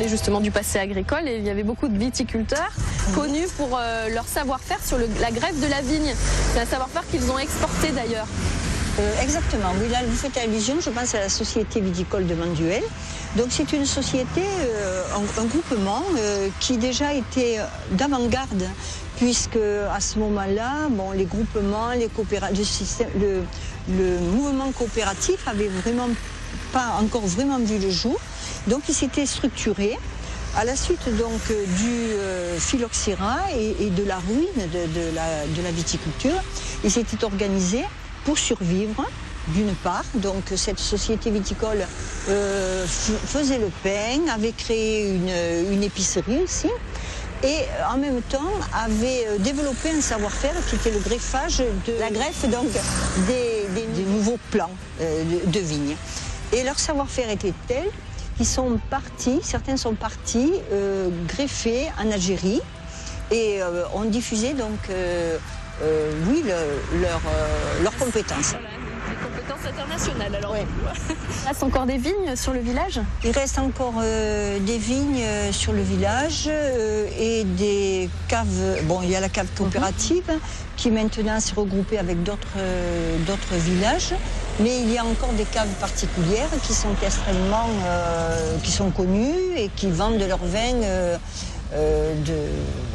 Justement du passé agricole, et il y avait beaucoup de viticulteurs connus pour leur savoir-faire sur la greffe de la vigne. C'est un savoir-faire qu'ils ont exporté d'ailleurs. Exactement, oui, là vous faites allusion, je pense à la Société viticole de Manduel. Donc c'est une société, un groupement qui déjà était d'avant-garde, puisque à ce moment-là, bon, les groupements, les coopératives, le mouvement coopératif avait vraiment pas encore vraiment vu le jour. Donc il s'était structuré à la suite donc du phylloxéra et de la ruine de la viticulture. Il s'était organisé pour survivre, d'une part. Donc cette société viticole faisait le pain, avait créé une épicerie aussi, et en même temps avait développé un savoir-faire qui était le greffage de la greffe donc des nouveaux plants de vignes. Et leur savoir-faire était tel qu'ils sont partis, certains sont partis greffés en Algérie et ont diffusé donc oui, leurs compétences. Voilà, des compétences internationales alors. Oui. Il reste encore des vignes sur le village? Il reste encore des vignes sur le village et des caves. Bon, il y a la cave coopérative qui maintenant s'est regroupée avec d'autres villages. Mais il y a encore des caves particulières qui sont extrêmement, qui sont connues et qui vendent leur vin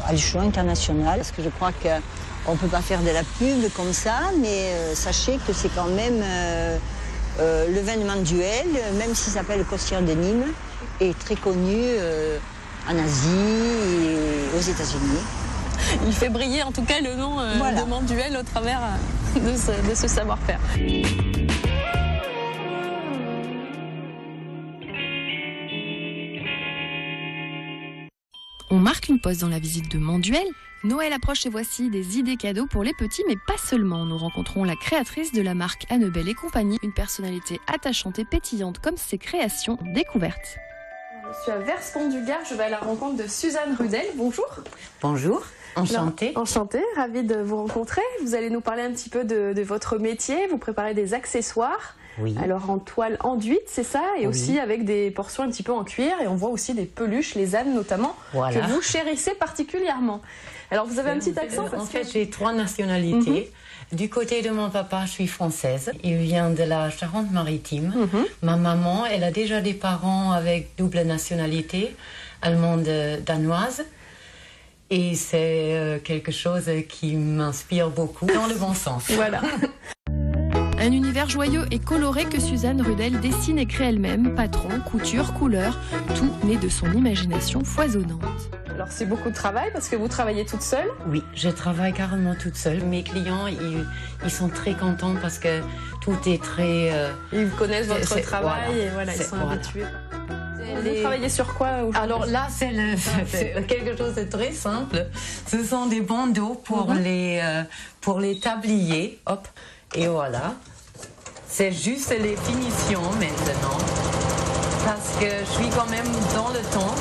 à l'échelon international. Parce que je crois qu'on ne peut pas faire de la pub comme ça, mais sachez que c'est quand même le vin de Manduel, même s'il s'appelle Costière de Nîmes, est très connu en Asie et aux États-Unis. Il fait briller en tout cas le nom voilà. de Manduel au travers de ce savoir-faire. On marque une pause dans la visite de Manduel. Noël approche et voici des idées cadeaux pour les petits, mais pas seulement. Nous rencontrons la créatrice de la marque Annebelle et compagnie, une personnalité attachante et pétillante comme ses créations découvertes. Je suis à Vers-Pont-du-Gard, je vais à la rencontre de Suzanne Rudel. Bonjour. Bonjour, enchantée. Alors, enchantée, ravie de vous rencontrer. Vous allez nous parler un petit peu de votre métier. Vous préparez des accessoires. Oui. Alors en toile enduite, c'est ça, et oui. Aussi avec des portions un petit peu en cuir, et on voit aussi des peluches, les ânes notamment, voilà. Que vous chérissez particulièrement. Alors vous avez un petit accent parce En fait, j'ai 3 nationalités. Du côté de mon papa, je suis française. Il vient de la Charente-Maritime. Ma maman, elle a déjà des parents avec double nationalité, allemande, danoise. Et c'est quelque chose qui m'inspire beaucoup, dans le bon sens. Voilà. Un univers joyeux et coloré que Suzanne Rudel dessine et crée elle-même, patron, couture, couleur, tout né de son imagination foisonnante. Alors c'est beaucoup de travail parce que vous travaillez toute seule? Oui, je travaille carrément toute seule. Mes clients, ils sont très contents parce que tout est très... Ils connaissent votre travail et voilà, ils sont habitués. Vous travaillez sur quoi aujourd'hui? Alors là, c'est quelque chose de très simple. Ce sont des bandeaux pour les tabliers. Hop, et voilà. C'est juste les finitions maintenant. Parce que je suis quand même dans le temps.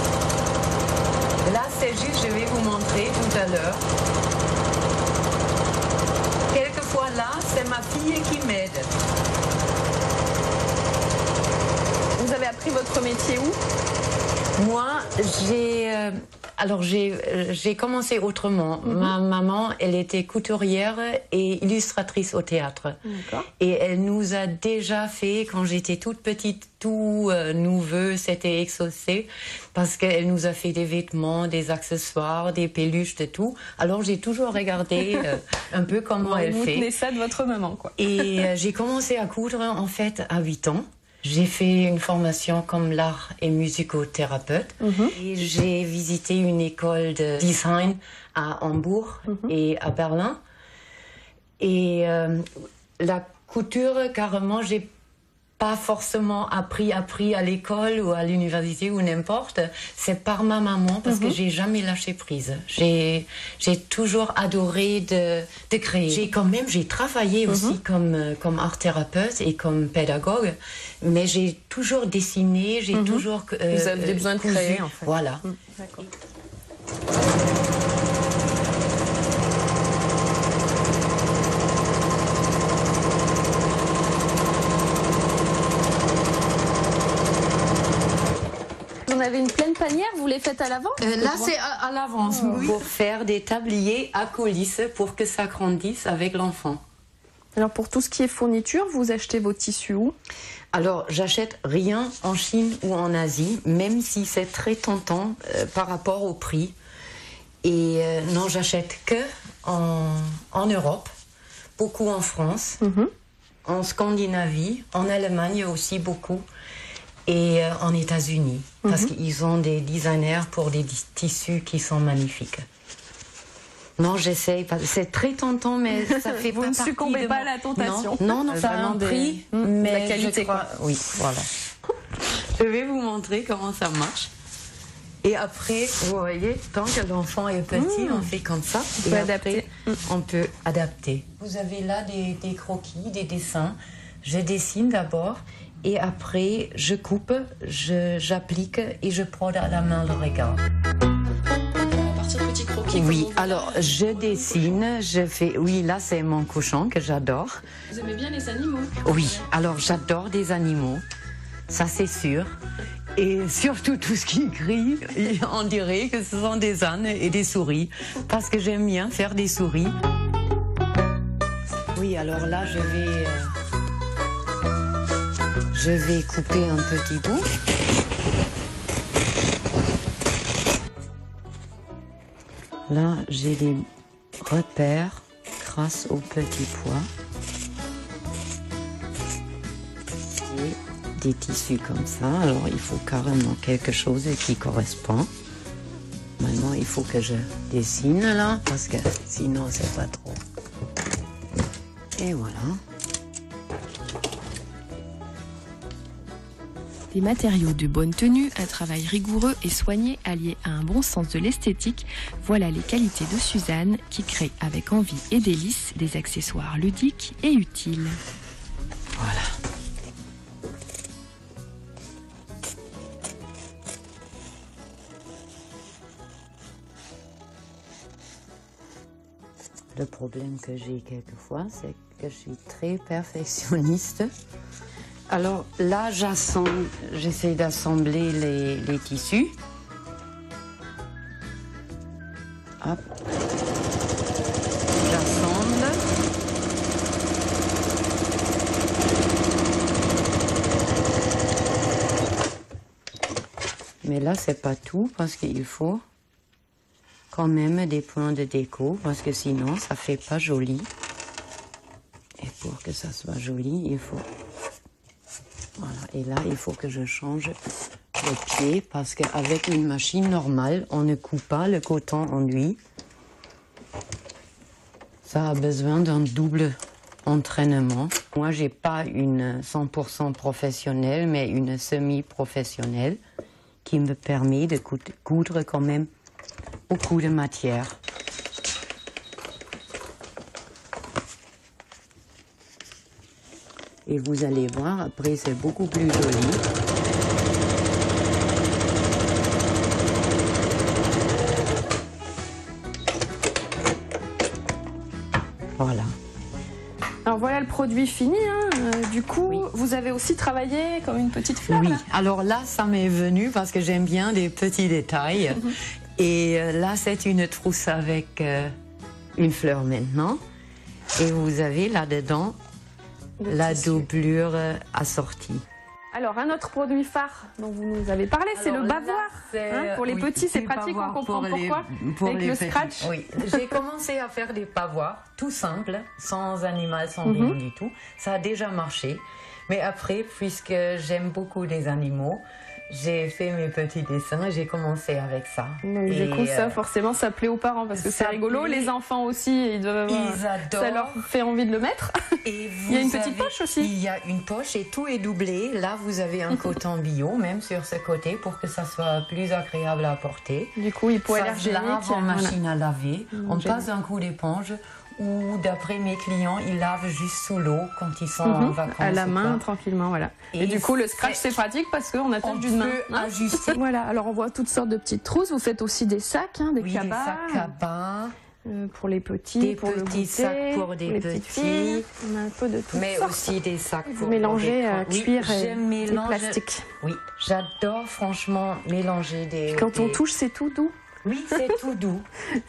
Là, c'est juste, je vais vous montrer tout à l'heure. Quelquefois là, c'est ma fille qui m'aide. Vous avez appris votre métier où? Moi, j'ai commencé autrement. Ma maman, elle était couturière et illustratrice au théâtre. Et elle nous a déjà fait, quand j'étais toute petite, tout nouveau, c'était exaucé, parce qu'elle nous a fait des vêtements, des accessoires, des peluches, de tout. Alors j'ai toujours regardé un peu comment elle fait. Vous tenez ça de votre maman, quoi. Et j'ai commencé à coudre, en fait, à 8 ans. J'ai fait une formation comme l'art et musicothérapeute. Et j'ai visité une école de design à Hambourg et à Berlin. Et la couture, carrément, j'ai pas forcément appris à l'école ou à l'université ou n'importe. C'est par ma maman parce que j'ai jamais lâché prise. J'ai toujours adoré de créer. J'ai travaillé aussi comme art thérapeute et comme pédagogue, mais j'ai toujours dessiné, j'ai toujours vous avez besoin de créer en fait. Voilà. D'accord. Vous avez une pleine panière, vous les faites à l'avance? Là, c'est à l'avance, pour faire des tabliers à coulisses pour que ça grandisse avec l'enfant. Alors, pour tout ce qui est fourniture, vous achetez vos tissus où? Alors, j'achète rien en Chine ou en Asie, même si c'est très tentant par rapport au prix. Et non, j'achète que en Europe, beaucoup en France, en Scandinavie, en Allemagne aussi beaucoup. Et en États-Unis, parce qu'ils ont des designers pour des tissus qui sont magnifiques. Non, j'essaye pas. C'est très tentant, mais ça fait pas partie de... Vous ne succombez pas à la tentation. Non, ça a un prix, mais la qualité, quoi. Oui, voilà. Je vais vous montrer comment ça marche. Et après, vous voyez, tant que l'enfant est petit, on fait comme ça. On peut adapter. On peut adapter. Vous avez là des croquis, des dessins. Je dessine d'abord. Et après, je coupe, j'applique et je prends à la main le regard. À partir de petits croquis. Oui, alors je dessine, je fais... Oui, là c'est mon cochon que j'adore. Vous aimez bien les animaux? Oui, alors j'adore des animaux, ça c'est sûr. Et surtout tout ce qui crie, on dirait que ce sont des ânes et des souris. Parce que j'aime bien faire des souris. Oui, alors là je vais couper un petit bout. Là, j'ai des repères grâce au petit pois. Et des tissus comme ça. Alors, il faut carrément quelque chose qui correspond. Maintenant, il faut que je dessine là, parce que sinon, c'est pas trop. Et voilà. Des matériaux de bonne tenue, un travail rigoureux et soigné allié à un bon sens de l'esthétique, voilà les qualités de Suzanne qui crée avec envie et délice des accessoires ludiques et utiles. Voilà. Le problème que j'ai quelquefois, c'est que je suis très perfectionniste. Alors là, j'essaie d'assembler les tissus. Hop. J'assemble. Mais là, c'est pas tout parce qu'il faut quand même des points de déco parce que sinon, ça fait pas joli. Et pour que ça soit joli, il faut... Voilà, et là, il faut que je change le pied parce qu'avec une machine normale, on ne coupe pas le coton en nuit. Ça a besoin d'un double entraînement. Moi, j'ai pas une 100% professionnelle, mais une semi-professionnelle qui me permet de coudre quand même beaucoup de matière. Et vous allez voir, après c'est beaucoup plus joli. Voilà. Alors voilà le produit fini. Du coup, oui. Vous avez aussi travaillé comme une petite fleur. Oui, là. Alors là, ça m'est venu parce que j'aime bien des petits détails. Et là, c'est une trousse avec une fleur maintenant. Et vous avez là-dedans la doublure assortie. Alors, un autre produit phare dont vous nous avez parlé, c'est le bavoir. Pour les petits, c'est pratique, on comprend pourquoi. Avec le scratch. Oui, j'ai commencé à faire des pavoirs, tout simples, sans animal, sans rien du tout. Ça a déjà marché. Mais après, puisque j'aime beaucoup les animaux, j'ai fait mes petits dessins, j'ai commencé avec ça. Donc, du coup, ça, forcément, ça plaît aux parents parce que c'est rigolo. Plaît. Les enfants aussi, ils doivent avoir... Ils adorent. Ça leur fait envie de le mettre. Et il y a une petite poche aussi. Il y a une poche et tout est doublé. Là, vous avez un coton bio, même sur ce côté, pour que ça soit plus agréable à porter. Du coup, hypoallergénique. Ça se lave en machine à laver. On passe un coup d'éponge. Ou d'après mes clients, ils lavent juste sous l'eau quand ils sont en vacances. À la main, tranquillement, voilà. Et du coup, le scratch, c'est pratique parce qu'on attache d'une main. On peut ajuster. Voilà, alors on voit toutes sortes de petites trousses. Vous faites aussi des sacs, des cabas. Des sacs à bain. Pour les petits, des pour petits le sacs pour des petites petits. Filles. On a un peu de tout. Mais aussi des sacs pour mélanger cuir et plastique. Oui, j'adore franchement mélanger des... Quand on touche, c'est tout doux. Oui, c'est tout doux.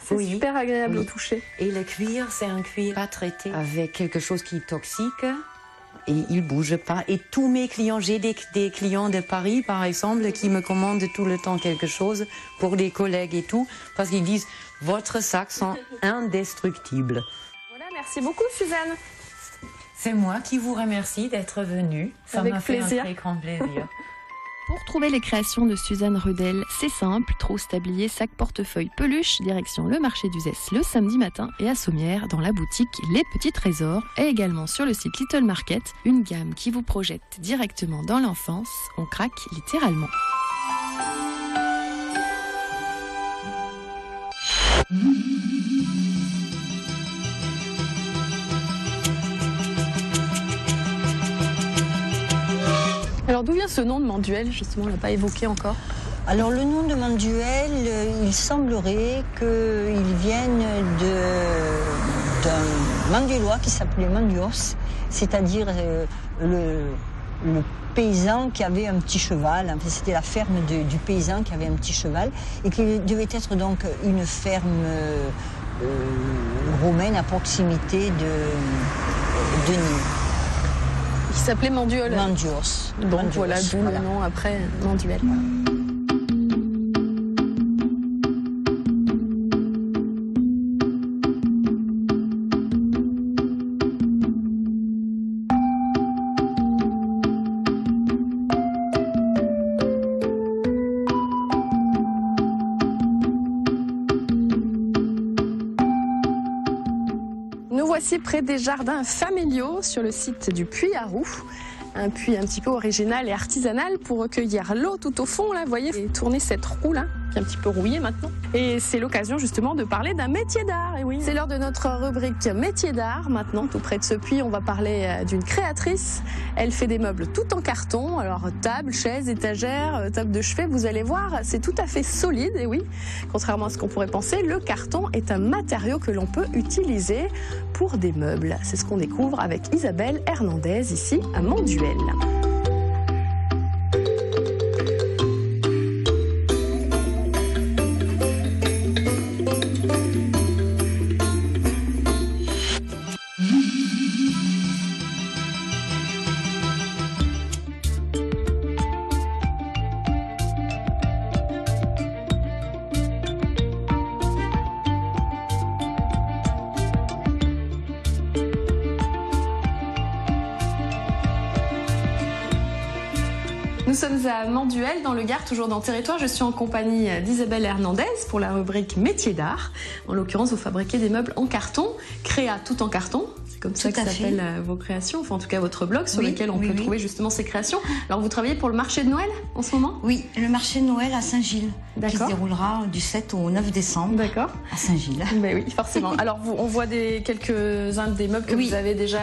C'est super agréable au toucher. Et le cuir, c'est un cuir pas traité avec quelque chose qui est toxique et il bouge pas. Et tous mes clients, j'ai des clients de Paris, par exemple, qui me commandent tout le temps quelque chose pour des collègues et tout, parce qu'ils disent « Votre sac sont indestructibles ». Voilà, merci beaucoup Suzanne. C'est moi qui vous remercie d'être venue. Ça m'a fait un très grand plaisir. Pour trouver les créations de Suzanne Rudel, c'est simple, trousse, tablier, sac, portefeuille, peluche, direction le marché d'Uzès le samedi matin et à Sommières dans la boutique Les Petits Trésors et également sur le site Little Market, une gamme qui vous projette directement dans l'enfance, on craque littéralement. Alors d'où vient ce nom de Manduel, justement, on ne l'a pas évoqué encore? Alors le nom de Manduel, il semblerait qu'il vienne d'un Manduélois qui s'appelait Manduos, c'est-à-dire le paysan qui avait un petit cheval. Enfin, c'était la ferme du paysan qui avait un petit cheval et qui devait être donc une ferme romaine à proximité de Nîmes. Il s'appelait Manduel. Manduos. Donc Manduos, voilà, d'où le nom après Manduel. Nous voici près des jardins familiaux sur le site du Puy à Roux. Un puits un petit peu original et artisanal pour recueillir l'eau tout au fond, là, vous voyez, et tourner cette roue là, qui est un petit peu rouillée maintenant. Et c'est l'occasion justement de parler d'un métier d'art. Et oui, c'est l'heure de notre rubrique métier d'art. Maintenant, tout près de ce puits, on va parler d'une créatrice. Elle fait des meubles tout en carton, alors table, chaises, étagères, table de chevet, vous allez voir, c'est tout à fait solide. Et oui, contrairement à ce qu'on pourrait penser, le carton est un matériau que l'on peut utiliser pour des meubles. C'est ce qu'on découvre avec Isabelle Hernandez ici à Manduel. Nous sommes à Manduel, dans le Gard, toujours dans le territoire. Je suis en compagnie d'Isabelle Hernandez pour la rubrique métier d'art. En l'occurrence, vous fabriquez des meubles en carton, créa tout en carton. C'est comme ça que s'appellent vos créations, enfin en tout cas votre blog sur lequel on peut trouver justement ces créations. Alors vous travaillez pour le marché de Noël en ce moment? Oui, le marché de Noël à Saint-Gilles, qui se déroulera du 7 au 9 décembre à Saint-Gilles. Ben oui, forcément. Alors on voit quelques-uns des meubles que vous avez déjà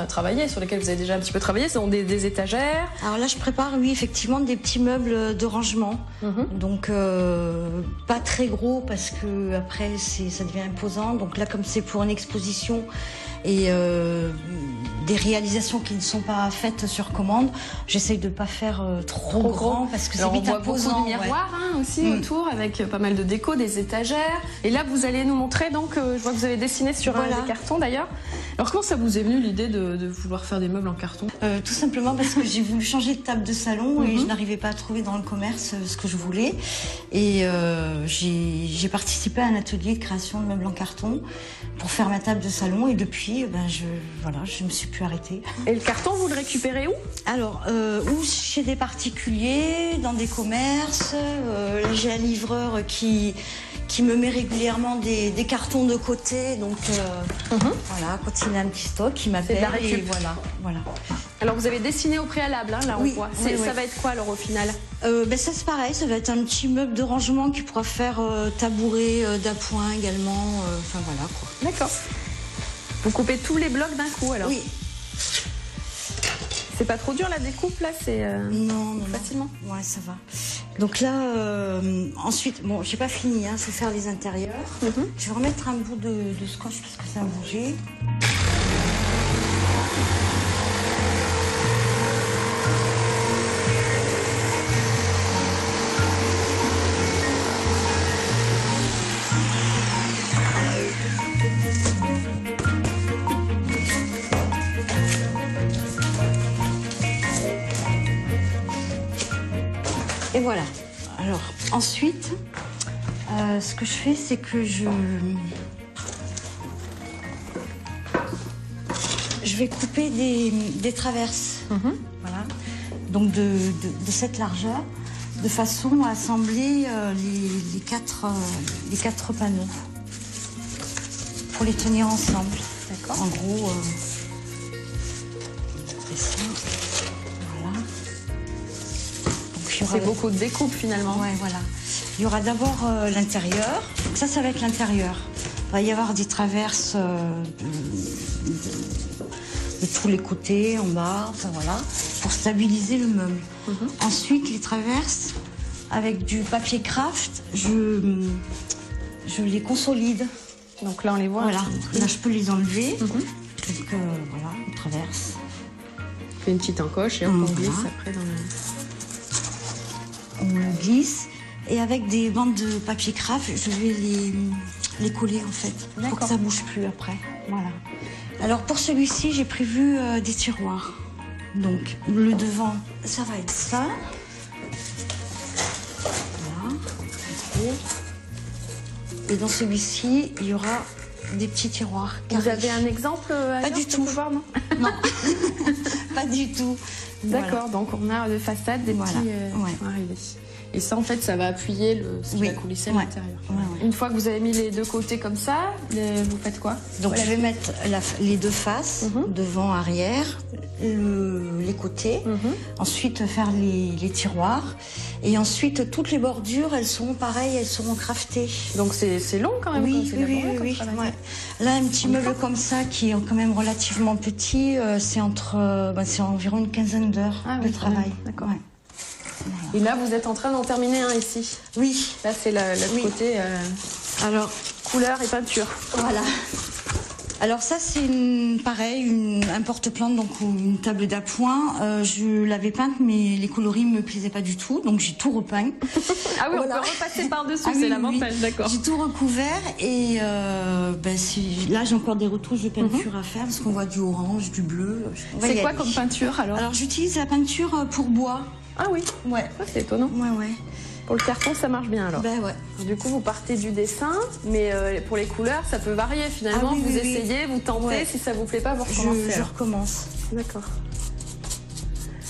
travaillé, sur lesquels vous avez déjà un petit peu travaillé. Ce sont des étagères. Alors là je prépare, oui, effectivement des petits meubles de rangement. Donc pas très gros parce que après ça devient imposant. Donc là comme c'est pour une exposition et des réalisations qui ne sont pas faites sur commande, j'essaye de ne pas faire trop grand parce que c'est vite imposant. On voit beaucoup de miroirs aussi autour avec pas mal de déco, des étagères. Et là vous allez nous montrer donc, je vois que vous avez dessiné sur des cartons d'ailleurs. Alors comment ça vous est venu l'idée de vouloir faire des meubles en carton? Tout simplement parce que j'ai voulu changer de table de salon et je n'arrivais pas à trouver dans le commerce ce que je voulais. Et j'ai participé à un atelier de création de meubles en carton pour faire ma table de salon et depuis depuis, je me suis plus arrêtée. Et le carton, vous le récupérez où? Alors, ou chez des particuliers, dans des commerces. J'ai un livreur qui me met régulièrement des cartons de côté. Donc, voilà, quand il a un petit stock, il m'appelle. C'est de la récup. Et voilà. Alors, vous avez dessiné au préalable, hein, là, on voit. Ça va être quoi, alors, au final? Ça, c'est pareil, ça va être un petit meuble de rangement qui pourra faire tabouret d'appoint également. Enfin, voilà, quoi. D'accord. Vous coupez tous les blocs d'un coup, alors? Oui. C'est pas trop dur, la découpe, là? C'est non, facilement? Ouais, ça va. Donc là, ensuite, bon, j'ai pas fini, hein, c'est faire les intérieurs. Je vais remettre un bout de scotch parce que ça a bougé. Et voilà. Alors, ensuite, ce que je fais, c'est que je vais couper des traverses. Voilà. Donc, de cette largeur, de façon à assembler les quatre panneaux pour les tenir ensemble. D'accord. En gros, et ça, voilà. C'est beaucoup de découpe finalement. Ouais, voilà. Il y aura d'abord l'intérieur. Ça va être l'intérieur. Il va y avoir des traverses de tous les côtés, en bas, enfin voilà, pour stabiliser le meuble. Ensuite, les traverses, avec du papier craft, je les consolide. Donc là, on les voit. Voilà. Là, je peux les enlever. Donc voilà, les traverses. On fait une petite encoche et on glisse après dans le... On le glisse et avec des bandes de papier craft, je vais les coller en fait pour que ça bouge plus après. Voilà. Alors pour celui-ci, j'ai prévu des tiroirs. Donc le devant, ça va être ça. Voilà. Et dans celui-ci, il y aura des petits tiroirs. Vous avez un exemple Pas du tout. Voir, non, pas du tout. D'accord, Voilà. donc on a de façade des petits qui vont arriver. Et ça, en fait, ça va appuyer ce qui va coulisser à l'intérieur. Une fois que vous avez mis les deux côtés comme ça, vous faites quoi? Donc je vais mettre les deux faces, devant, arrière, les côtés. Ensuite faire les tiroirs. Et ensuite, toutes les bordures, elles seront pareilles, elles seront craftées. Donc c'est long quand même. Oui. Là, un petit meuble comme ça, qui est quand même relativement petit, c'est environ une quinzaine d'heures de travail. D'accord. Ouais. Voilà. Et là, vous êtes en train d'en terminer un ici. Oui. Là, c'est le côté alors couleur et peinture. Voilà. Alors ça, c'est un porte-plante, donc une table d'appoint. Je l'avais peinte, mais les coloris ne me plaisaient pas du tout, donc j'ai tout repeint. Ah oui, voilà. On peut repasser par-dessus, c'est l'avantage, d'accord. J'ai tout recouvert et là, j'ai encore des retouches de peinture à faire, parce qu'on voit du orange, du bleu. C'est quoi comme peinture alors? Alors j'utilise la peinture pour bois. Ah oui. Ouais. Ah, c'est étonnant. Ouais. Pour le carton, ça marche bien alors. Ben ouais. Du coup, vous partez du dessin, mais pour les couleurs, ça peut varier finalement. Vous essayez, vous tentez, si ça vous plaît pas, vous recommencez. Je recommence. D'accord.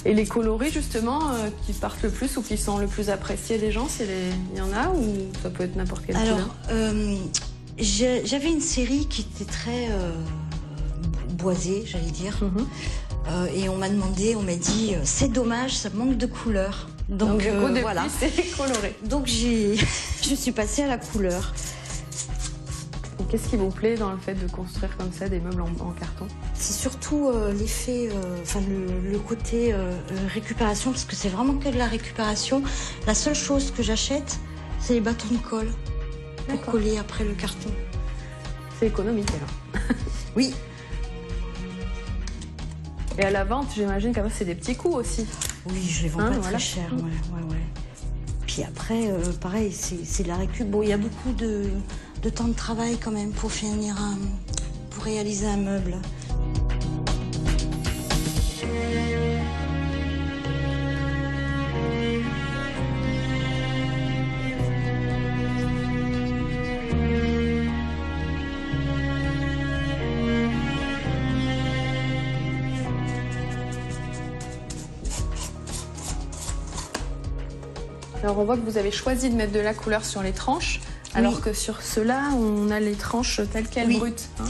Et les coloris justement, qui partent le plus ou qui sont le plus appréciés des gens, il y en a ou ça peut être n'importe quelle couleur? J'avais une série qui était très boisée, j'allais dire. Et on m'a dit, c'est dommage, ça manque de couleur. Donc du coup, voilà, c'est coloré. Donc je suis passée à la couleur. Qu'est-ce qui vous plaît dans le fait de construire comme ça des meubles en carton? C'est surtout l'effet, le côté récupération, parce que c'est vraiment que de la récupération. La seule chose que j'achète, c'est les bâtons de colle pour coller après le carton. C'est économique alors. Oui. Et à la vente, j'imagine que c'est des petits coûts aussi. Oui, je les vends pas très cher. Ouais. Puis après, pareil, c'est de la récup. Bon, il y a beaucoup de temps de travail quand même pour réaliser un meuble. Alors on voit que vous avez choisi de mettre de la couleur sur les tranches, alors que sur ceux-là, on a les tranches telles quelles, brutes. Hein.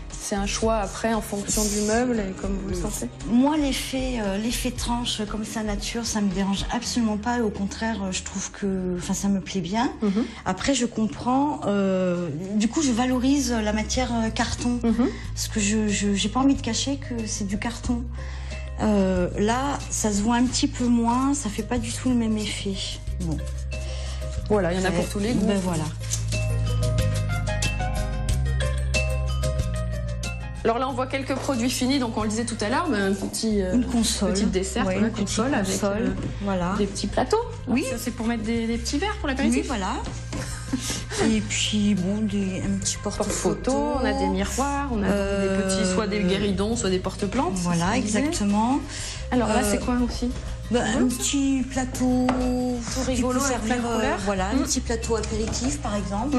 C'est un choix après en fonction du meuble et comme vous le sentez. Moi, l'effet tranche comme ça nature, ça me dérange absolument pas. Au contraire, je trouve que, ça me plaît bien. Après, je comprends. Du coup, je valorise la matière carton, parce que j'ai pas envie de cacher que c'est du carton. Là, ça se voit un petit peu moins. Ça fait pas du tout le même effet. Bon. Voilà, il y en a pour tous les goûts. Ben voilà. Alors là, on voit quelques produits finis, donc on le disait tout à l'heure, une console, petite dessert, une console avec des petits plateaux. Oui. Ça, c'est pour mettre des petits verres pour l'apéritif. Oui, voilà. Et puis, bon, un petit porte-photo. On a des miroirs, on a des petits, soit des guéridons, soit des porte-plantes. Voilà, exactement. Alors là, c'est quoi aussi? Un petit plateau tout rigolo avec plein de couleurs. Voilà, un petit plateau apéritif, par exemple.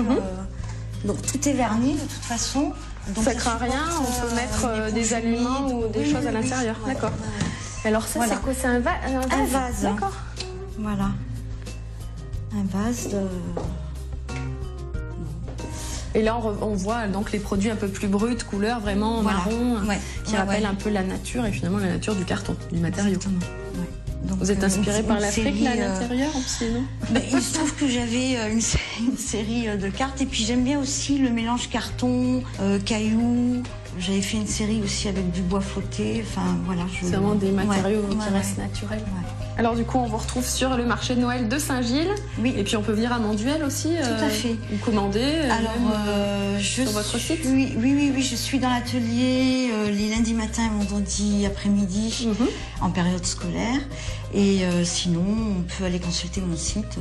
Donc tout est verni de toute façon. Donc, ça craint rien, on peut mettre des aliments ou des choses à l'intérieur. D'accord. Alors ça, c'est quoi? C'est un vase? Un vase. D'accord. Voilà. Un vase de... Et là, on voit donc les produits un peu plus bruts, couleur vraiment marron, qui rappellent un peu la nature et finalement la nature du carton, du matériau. Donc, vous êtes inspiré par l'Afrique, là, à l'intérieur aussi, non? Il se trouve que j'avais une série de cartes et puis j'aime bien aussi le mélange carton, cailloux. J'avais fait une série aussi avec du bois flotté. Enfin, voilà. C'est vraiment des matériaux qui restent naturels. Alors du coup, on vous retrouve sur le marché de Noël de Saint-Gilles. Oui. Et puis on peut venir à Manduel aussi. Tout à fait. Ou commander. Alors, sur votre site. Oui, je suis dans l'atelier les lundis matin et vendredis après-midi en période scolaire. Et sinon, on peut aller consulter mon site.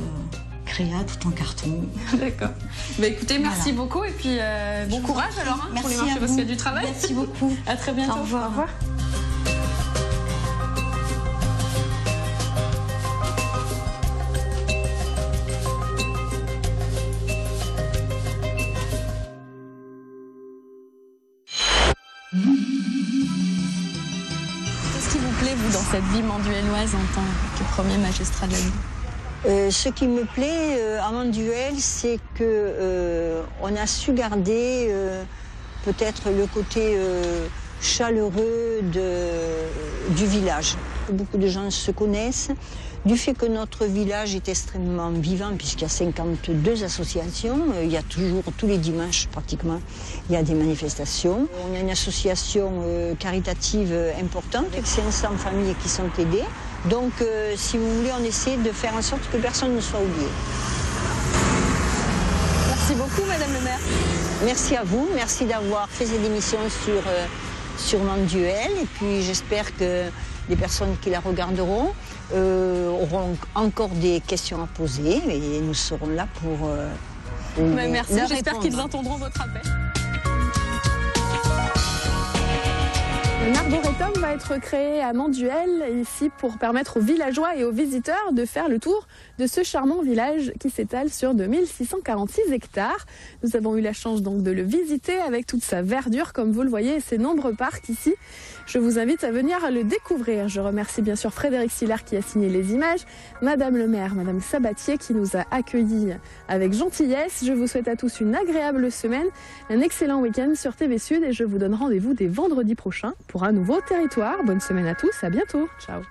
Créa tout en carton. D'accord. Écoutez, merci beaucoup et puis bon courage alors pour les marchés parce qu'il y a du travail. Merci beaucoup. À très bientôt. Au revoir. Au revoir. Qu'est-ce qui vous plaît, vous, dans cette vie manduelloise en tant que premier magistrat de la vie? Ce qui me plaît à Manduel, c'est que on a su garder peut-être le côté chaleureux du village. Beaucoup de gens se connaissent. Du fait que notre village est extrêmement vivant, puisqu'il y a 52 associations, il y a toujours, tous les dimanches pratiquement, il y a des manifestations. On a une association caritative importante, avec 500 familles qui sont aidées. Donc, si vous voulez, on essaie de faire en sorte que personne ne soit oublié. Merci beaucoup, Madame le maire. Merci à vous, merci d'avoir fait cette émission sur Manduel. Et puis, j'espère que les personnes qui la regarderont auront encore des questions à poser. Et nous serons là pour merci, j'espère qu'ils entendront votre appel. Un arboretum va être créé à Manduel, ici, pour permettre aux villageois et aux visiteurs de faire le tour de ce charmant village qui s'étale sur 2646 hectares. Nous avons eu la chance donc de le visiter avec toute sa verdure, comme vous le voyez, et ses nombreux parcs ici. Je vous invite à venir le découvrir. Je remercie bien sûr Frédéric Siller qui a signé les images, Madame le maire, Madame Sabatier qui nous a accueillis avec gentillesse. Je vous souhaite à tous une agréable semaine, un excellent week-end sur TV Sud et je vous donne rendez-vous dès vendredi prochain pour un nouveau territoire. Bonne semaine à tous, à bientôt. Ciao.